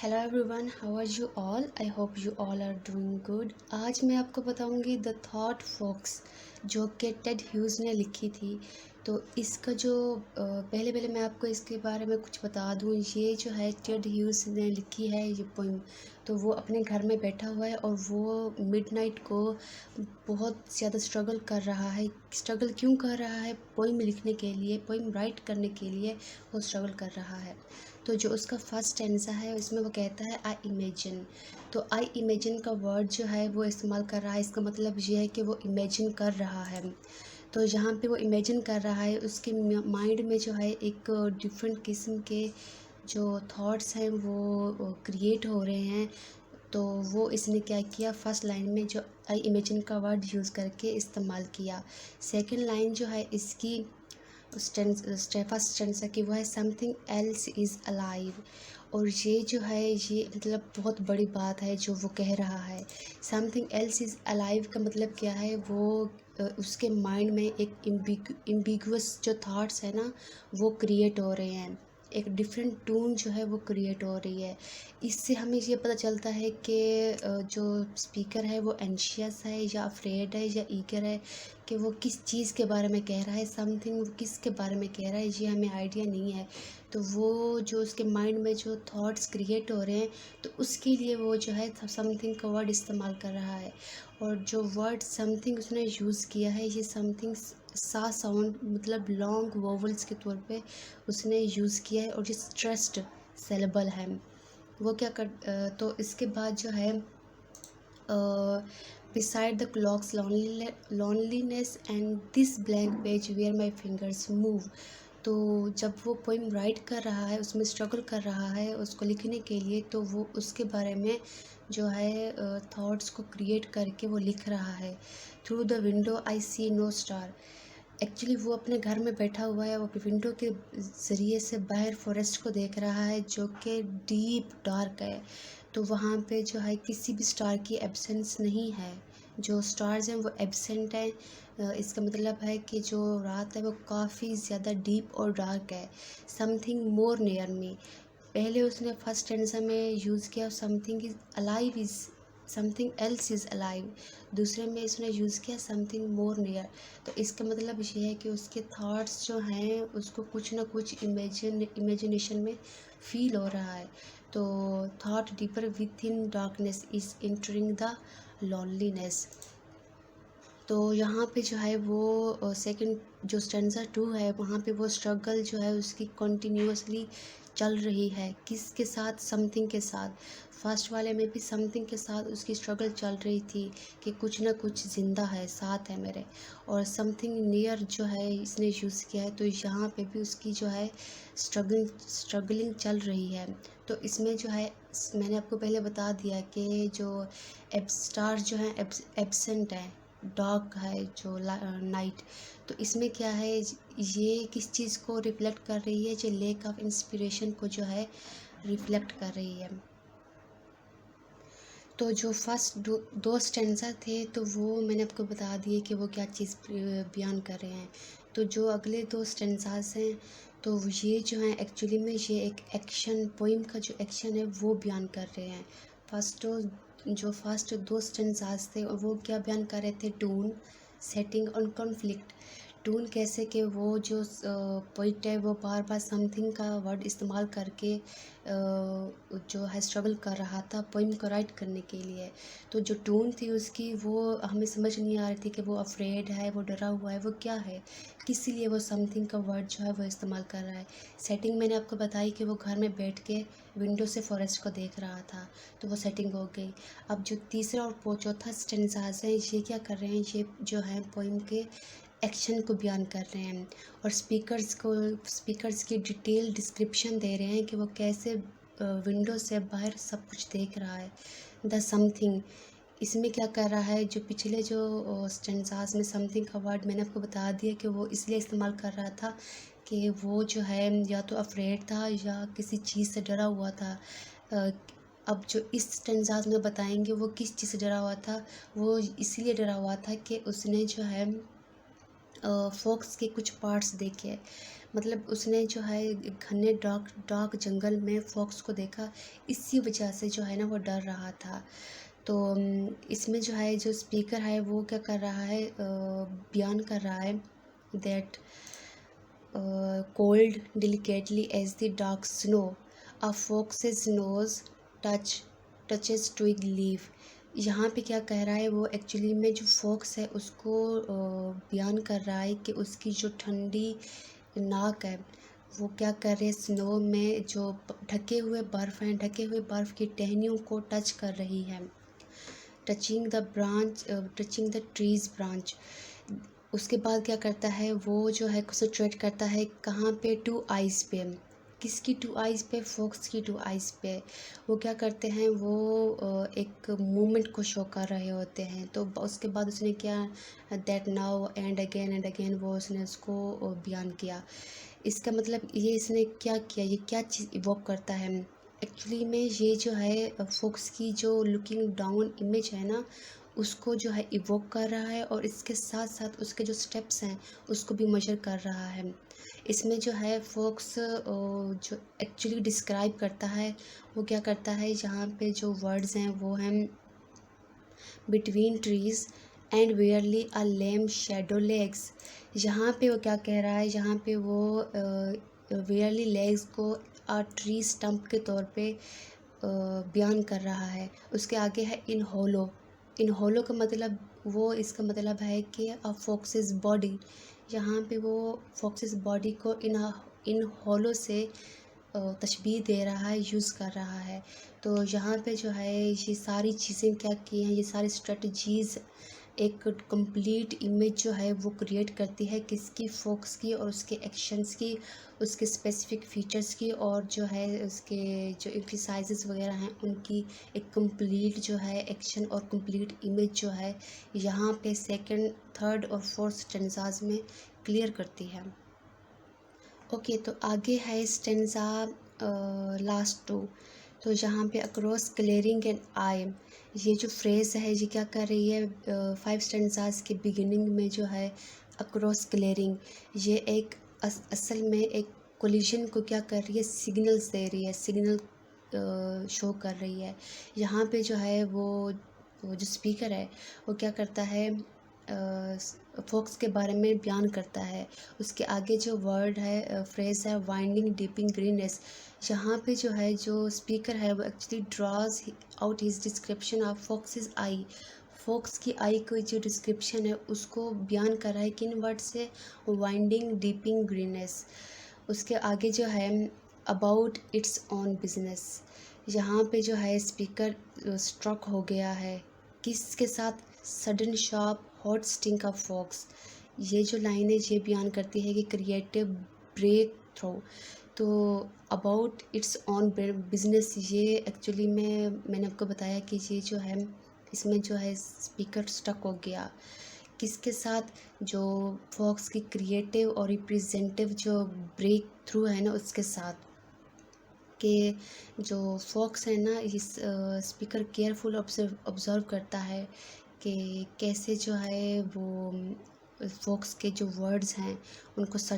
Hello everyone, how are you all? I hope you all are doing good. आज मैं आपको बताऊंगी the thought fox जो कि टेड ह्यूज ने लिखी थी। तो इसका जो पहले पहले मैं आपको इसके बारे में कुछ बता दूं। ये जो है टेड ह्यूज ने लिखी है ये पोइम। तो वो अपने घर में बैठा हुआ है और वो मिडनाइट को बहुत ज़्यादा स्ट्रगल कर रहा है। स्ट्रगल क्यों कर रहा है? पोइम लिखने के लिए, पोइम राइट करने के लिए वो स्ट्रगल कर रहा है। तो जो उसका फर्स्ट स्टेंजा है उसमें वो कहता है आई इमेजिन। तो आई इमेजिन का वर्ड जो है वो इस्तेमाल कर रहा है। इसका मतलब ये है कि वो इमेजिन कर रहा है। तो जहाँ पे वो इमेजिन कर रहा है उसके माइंड में जो है एक डिफरेंट किस्म के जो थॉट्स हैं वो क्रिएट हो रहे हैं। तो वो इसने क्या किया, फर्स्ट लाइन में जो आई इमेजिन का वर्ड यूज़ करके इस्तेमाल किया। सेकंड लाइन जो है इसकी फर्स्ट स्टेंजा की वो है समथिंग एल्स इज़ अलाइव। और ये जो है ये मतलब बहुत बड़ी बात है जो वो कह रहा है। समथिंग एल्स इज़ अलाइव का मतलब क्या है? वो उसके माइंड में एक एम्बिगुअस जो थॉट्स है ना वो क्रिएट हो रहे हैं। एक डिफरेंट टून जो है वो क्रिएट हो रही है। इससे हमें ये पता चलता है कि जो स्पीकर है वो एंशियस है या अफ्रेड है या ईगर है, कि वो किस चीज़ के बारे में कह रहा है। समथिंग वो किस के बारे में कह रहा है ये हमें आइडिया नहीं है। तो वो जो उसके माइंड में जो थॉट्स क्रिएट हो रहे हैं तो उसके लिए वो जो है समथिंग का वर्ड इस्तेमाल कर रहा है। और जो वर्ड समथिंग उसने यूज़ किया है ये समथिंग सा साउंड मतलब लॉन्ग वोवल्स के तौर पे उसने यूज़ किया है। और जो स्ट्रेस्ड सेलेबल है वो क्या कर तो इसके बाद जो है beside the clock's loneliness and this blank page where my fingers move। तो जब वो पोइम राइट कर रहा है उसमें स्ट्रगल कर रहा है उसको लिखने के लिए, तो वो उसके बारे में जो है थॉट्स को क्रिएट करके वो लिख रहा है। Through the window I see no star. Actually वो अपने घर में बैठा हुआ है, वो अपने विंडो के ज़रिए से बाहर फॉरेस्ट को देख रहा है जो कि डीप डार्क है। तो वहाँ पे जो है किसी भी स्टार की एब्सेंस नहीं है। जो स्टार्स हैं वो एब्सेंट हैं। इसका मतलब है कि जो रात है वो काफ़ी ज़्यादा डीप और डार्क है। समथिंग मोर नियर मी, पहले उसने फर्स्ट स्टेंजा में यूज़ किया something is alive is something else is alive. दूसरे में इसने यूज़ किया समथिंग मोर नियर। तो इसका मतलब ये है कि उसके थॉट्स जो हैं उसको कुछ ना कुछ इमेजिनेशन में फील हो रहा है। तो thought deeper within darkness is entering the loneliness. तो यहाँ पे जो है वो सेकंड जो स्टेंजा 2 है वहाँ पे वो स्ट्रगल जो है उसकी कंटिन्यूअसली चल रही है। किसके साथ? समथिंग के साथ। फर्स्ट वाले में भी समथिंग के साथ उसकी स्ट्रगल चल रही थी कि कुछ ना कुछ ज़िंदा है, साथ है मेरे। और समथिंग नियर जो है इसने यूज़ किया है, तो यहाँ पे भी उसकी जो है स्ट्रगलिंग चल रही है। तो इसमें जो है मैंने आपको पहले बता दिया कि जो स्टार जो है एब्सेंट है, डार्क है जो नाइट। तो इसमें क्या है, ये किस चीज़ को रिफ्लेक्ट कर रही है? जो लेक ऑफ इंस्पिरेशन को जो है रिफ्लेक्ट कर रही है। तो जो फर्स्ट दो स्टेंजा थे तो वो मैंने आपको बता दिए कि वो क्या चीज़ बयान कर रहे हैं। तो जो अगले दो स्टेंजास हैं तो ये जो हैं एक्चुअली में ये एक एक्शन, पोइम का जो एक्शन है वो बयान कर रहे हैं। फर्स्ट दो स्टेंजास थे और वो क्या बयान कर रहे थे? टून, सेटिंग और कॉन्फ्लिक्ट। टून कैसे कि वो जो पोइट है वो बार बार समथिंग का वर्ड इस्तेमाल करके जो है स्ट्रगल कर रहा था पोइम को राइट करने के लिए। तो जो टून थी उसकी वो हमें समझ नहीं आ रही थी कि वो अफ्रेड है, वो डरा हुआ है, वो क्या है, किस लिए वो समथिंग का वर्ड जो है वो इस्तेमाल कर रहा है। सेटिंग मैंने आपको बताई कि वो घर में बैठ के विंडो से फॉरेस्ट को देख रहा था, तो वो सेटिंग हो गई। अब जो तीसरा और चौथा स्टेंजाज है ये क्या कर रहे हैं? ये जो है पोइम के एक्शन को बयान कर रहे हैं और स्पीकर्स की डिटेल डिस्क्रिप्शन दे रहे हैं कि वो कैसे विंडो से बाहर सब कुछ देख रहा है। द समथिंग इसमें क्या कर रहा है? जो पिछले जो स्टेंजास में समथिंग का वर्ड मैंने आपको बता दिया कि वो इसलिए इस्तेमाल कर रहा था कि वो जो है या तो अफ्रेड था या किसी चीज़ से डरा हुआ था। अब जो इस स्टेंजास में बताएंगे वो किस चीज़ से डरा हुआ था। वो इसलिए डरा हुआ था कि उसने जो है फॉक्स के कुछ पार्ट्स देखे। मतलब उसने जो है घने डार्क डार्क जंगल में फॉक्स को देखा, इसी वजह से जो है ना वो डर रहा था। तो इसमें जो है जो स्पीकर है वो क्या कर रहा है, बयान कर रहा है that cold delicately as the dark snow, a fox's nose touches twig leaf। यहाँ पे क्या कह रहा है वो, एक्चुअली में जो फॉक्स है उसको बयान कर रहा है कि उसकी जो ठंडी नाक है वो क्या कर रहे, स्नो में जो ढके हुए बर्फ़ हैं, ढके हुए बर्फ़ की टहनियों को टच कर रही है। Touching the trees branch. उसके बाद क्या करता है वो जो है कंसंट्रेट करता है कहाँ पे, टू आइज़ पे। किसकी टू आइज़ पे, फॉक्स की टू आइज़ पे। वो क्या करते हैं वो एक मूवमेंट को शो कर रहे होते हैं। तो उसके बाद उसने क्या, दैट नाउ एंड अगेन वो उसने उसको बयान किया। इसका मतलब ये इसने क्या किया, ये क्या चीज़ इवोक करता है। एक्चुअली में ये जो है फॉक्स की जो लुकिंग डाउन इमेज है ना, उसको जो है इवोक कर रहा है, और इसके साथ साथ उसके जो स्टेप्स हैं उसको भी मेजर कर रहा है। इसमें जो है फॉक्स जो एक्चुअली डिस्क्राइब करता है वो क्या करता है, जहाँ पे जो वर्ड्स हैं वो हैं between trees and wearily a lame shadow legs. यहाँ पे वो क्या कह रहा है, यहाँ पे वो वेयरली लेग्स को ट्री स्टम्प के तौर पे बयान कर रहा है। उसके आगे है इन होलो। इन होलो का मतलब वो, इसका मतलब है कि अ फॉक्सिस बॉडी। यहाँ पे वो फॉक्सिस बॉडी को इन होलो से तशबीह दे रहा है, यूज़ कर रहा है। तो यहाँ पे जो है ये सारी चीज़ें क्या की हैं, ये सारी स्ट्रेटजीज़ एक कंप्लीट इमेज जो है वो क्रिएट करती है, किसकी, फॉक्स की, और उसके एक्शंस की, उसके स्पेसिफिक फीचर्स की, और जो है उसके जो एक्सरसाइजेस वगैरह हैं उनकी एक कंप्लीट जो है एक्शन और कंप्लीट इमेज जो है यहाँ पे सेकंड, थर्ड और फोर्थ स्टेंजाज में क्लियर करती है। ओके, तो आगे है स्टेंजा लास्ट टू। तो यहाँ पे अक्रॉस क्लियरिंग एंड आई, ये जो फ्रेज़ है ये क्या कर रही है, 5 स्टेंजाज के बिगिनिंग में जो है अक्रॉस क्लियरिंग, ये एक असल में एक कोलिजन को क्या कर रही है, सिग्नल्स दे रही है, सिग्नल शो कर रही है। यहाँ पे जो है वो जो स्पीकर है वो क्या करता है, फॉक्स के बारे में बयान करता है। उसके आगे जो वर्ड है, फ्रेज़ है वाइंडिंग डीपिंग ग्रीनेस। यहाँ पे जो है जो स्पीकर है वो actually draws out his description of fox's eye. Fox की आई की जो डिस्क्रिप्शन है उसको बयान कर रहा है किन वर्ड से, वाइंडिंग डीपिंग ग्रीनेस। उसके आगे जो है अबाउट इट्स ऑन बिजनेस। यहाँ पे जो है स्पीकर स्ट्रक हो गया है, किसके साथ, sudden sharp hot stink of fox. ये जो लाइन है ये बयान करती है कि क्रिएटिव ब्रेक थ्रू। तो अबाउट इट्स ऑन बिजनेस, ये एक्चुअली में मैंने आपको बताया कि ये जो है इसमें जो है स्पीकर स्टक हो गया, किसके साथ, जो फॉक्स की क्रिएटिव और रिप्रेजेंटिव जो ब्रेक थ्रू है ना उसके साथ। कि जो फॉक्स है ना, इस स्पीकर केयरफुल ऑब्जर्व करता है कि कैसे जो है वो फॉक्स के जो वर्ड्स हैं उनको